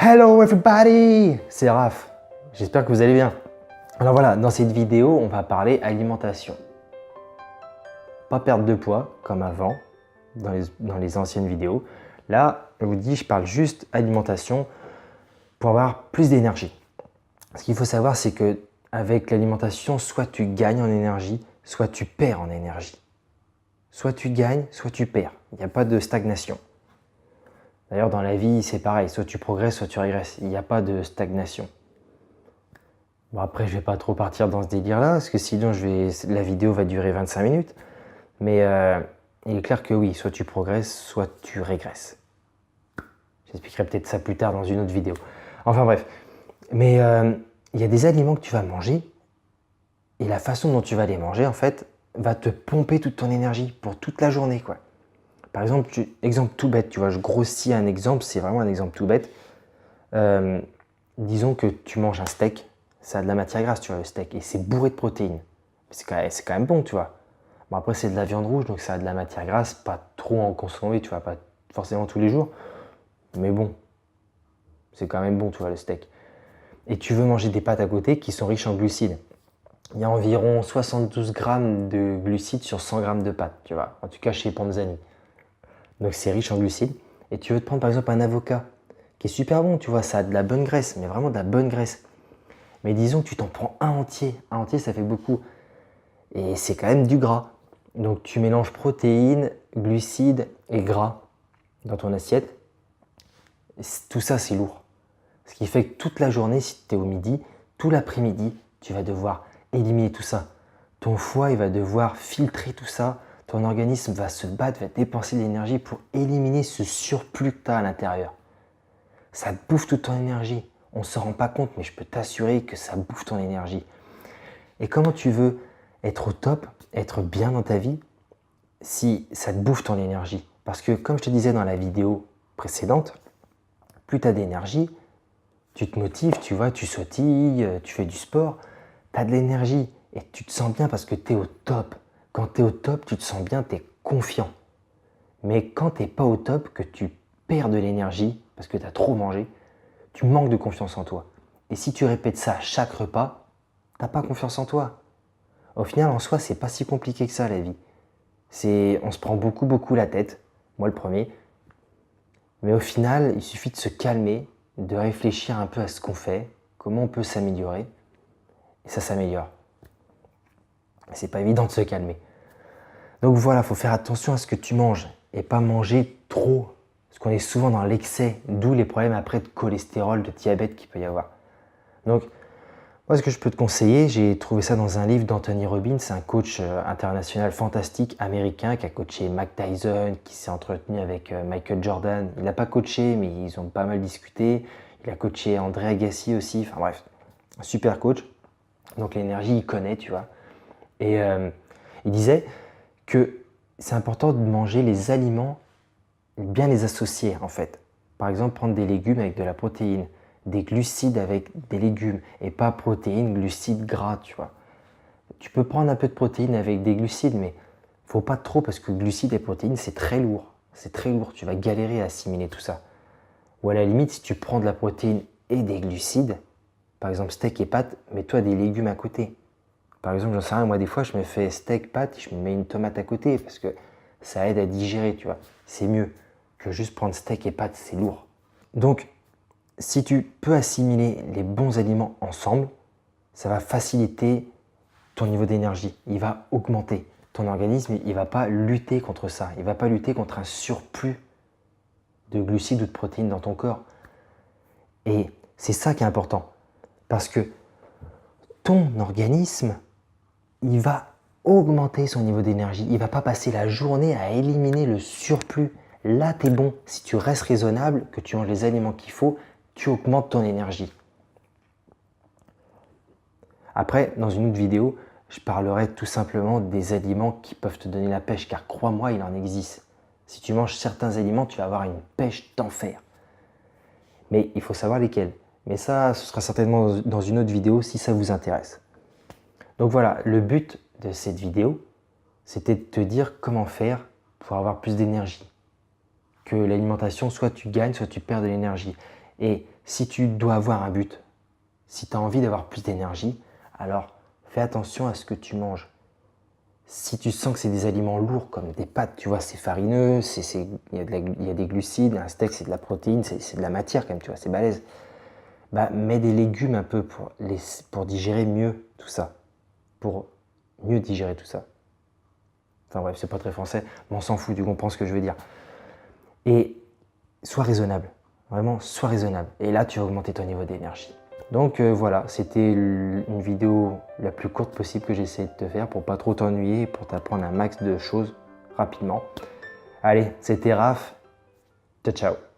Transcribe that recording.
Hello everybody, c'est Raph, j'espère que vous allez bien. Alors voilà, dans cette vidéo, on va parler alimentation. Pas perdre de poids comme avant, dans les anciennes vidéos. Là, je vous dis, je parle juste alimentation pour avoir plus d'énergie. Ce qu'il faut savoir, c'est que avec l'alimentation, soit tu gagnes en énergie, soit tu perds en énergie. Soit tu gagnes, soit tu perds. Il n'y a pas de stagnation. D'ailleurs, dans la vie, c'est pareil. Soit tu progresses, soit tu régresses. Il n'y a pas de stagnation. Bon, après, je ne vais pas trop partir dans ce délire-là, parce que sinon, la vidéo va durer 25 minutes. Mais il est clair que oui, soit tu progresses, soit tu régresses. J'expliquerai peut-être ça plus tard dans une autre vidéo. Enfin bref. Mais il y a des aliments que tu vas manger, et la façon dont tu vas les manger, en fait, va te pomper toute ton énergie pour toute la journée, quoi. Par exemple, exemple tout bête, tu vois, je grossis un exemple, c'est vraiment un exemple tout bête. Disons que tu manges un steak, ça a de la matière grasse, tu vois, le steak, et c'est bourré de protéines. C'est quand même bon, tu vois. Bon, après, c'est de la viande rouge, donc ça a de la matière grasse, pas trop en consommer, tu vois, pas forcément tous les jours. Mais bon, c'est quand même bon, tu vois, le steak. Et tu veux manger des pâtes à côté qui sont riches en glucides. Il y a environ 72 grammes de glucides sur 100 grammes de pâtes, tu vois. En tout cas, chez Panzani. Donc c'est riche en glucides. Et tu veux te prendre par exemple un avocat, qui est super bon, tu vois, ça a de la bonne graisse, mais vraiment de la bonne graisse. Mais disons que tu t'en prends un entier. Un entier, ça fait beaucoup. Et c'est quand même du gras. Donc tu mélanges protéines, glucides et gras dans ton assiette. Et tout ça, c'est lourd. Ce qui fait que toute la journée, si tu es au midi, tout l'après-midi, tu vas devoir éliminer tout ça. Ton foie, il va devoir filtrer tout ça. Ton organisme va se battre, va dépenser de l'énergie pour éliminer ce surplus que tu as à l'intérieur. Ça bouffe toute ton énergie. On ne se rend pas compte, mais je peux t'assurer que ça bouffe ton énergie. Et comment tu veux être au top, être bien dans ta vie, si ça te bouffe ton énergie? Parce que comme je te disais dans la vidéo précédente, plus tu as d'énergie, tu te motives, tu vois, tu sautilles, tu fais du sport, tu as de l'énergie et tu te sens bien parce que tu es au top. Quand tu es au top, tu te sens bien, tu es confiant. Mais quand tu n'es pas au top, que tu perds de l'énergie parce que tu as trop mangé, tu manques de confiance en toi. Et si tu répètes ça à chaque repas, tu n'as pas confiance en toi. Au final, en soi, c'est pas si compliqué que ça la vie. On se prend beaucoup la tête, moi le premier. Mais au final, il suffit de se calmer, de réfléchir un peu à ce qu'on fait, comment on peut s'améliorer. Et ça s'améliore. C'est pas évident de se calmer. Donc voilà, il faut faire attention à ce que tu manges et pas manger trop. Parce qu'on est souvent dans l'excès, d'où les problèmes après de cholestérol, de diabète qu'il peut y avoir. Donc, moi, ce que je peux te conseiller, j'ai trouvé ça dans un livre d'Anthony Robbins, c'est un coach international fantastique américain qui a coaché Mike Tyson, qui s'est entretenu avec Michael Jordan. Il n'a pas coaché, mais ils ont pas mal discuté. Il a coaché André Agassi aussi, enfin bref, un super coach. Donc l'énergie, il connaît, tu vois. Et il disait que c'est important de manger les aliments, bien les associer en fait. Par exemple, prendre des légumes avec de la protéine, des glucides avec des légumes et pas protéines, glucides, gras, tu vois. Tu peux prendre un peu de protéines avec des glucides, mais faut pas trop parce que glucides et protéines, c'est très lourd. C'est très lourd, tu vas galérer à assimiler tout ça. Ou à la limite, si tu prends de la protéine et des glucides, par exemple steak et pâtes, mets-toi des légumes à côté. Par exemple, j'en sais rien, moi des fois je me fais steak, pâtes, je me mets une tomate à côté parce que ça aide à digérer, tu vois. C'est mieux que juste prendre steak et pâtes, c'est lourd. Donc, si tu peux assimiler les bons aliments ensemble, ça va faciliter ton niveau d'énergie. Il va augmenter. Ton organisme, il ne va pas lutter contre ça. Il ne va pas lutter contre un surplus de glucides ou de protéines dans ton corps. Et c'est ça qui est important. Parce que ton organisme, il va augmenter son niveau d'énergie. Il ne va pas passer la journée à éliminer le surplus. Là, tu es bon. Si tu restes raisonnable, que tu manges les aliments qu'il faut, tu augmentes ton énergie. Après, dans une autre vidéo, je parlerai tout simplement des aliments qui peuvent te donner la pêche, car crois-moi, il en existe. Si tu manges certains aliments, tu vas avoir une pêche d'enfer. Mais il faut savoir lesquels. Mais ça, ce sera certainement dans une autre vidéo si ça vous intéresse. Donc voilà, le but de cette vidéo, c'était de te dire comment faire pour avoir plus d'énergie. Que l'alimentation, soit tu gagnes, soit tu perds de l'énergie. Et Si tu dois avoir un but, si tu as envie d'avoir plus d'énergie, alors fais attention à ce que tu manges. Si tu sens que c'est des aliments lourds comme des pâtes, tu vois, c'est farineux, il y a des glucides, un steak c'est de la protéine, c'est de la matière quand même, tu vois, c'est balèze. Bah, mets des légumes un peu pour digérer mieux tout ça. Pour mieux digérer tout ça. Enfin bref, c'est pas très français, mais on s'en fout, tu comprends ce que je veux dire. Et sois raisonnable, vraiment, sois raisonnable. Et là, tu vas augmenter ton niveau d'énergie. Donc voilà, c'était une vidéo la plus courte possible que j'ai essayé de te faire pour pas trop t'ennuyer et pour t'apprendre un max de choses rapidement. Allez, c'était Raph. Ciao, ciao.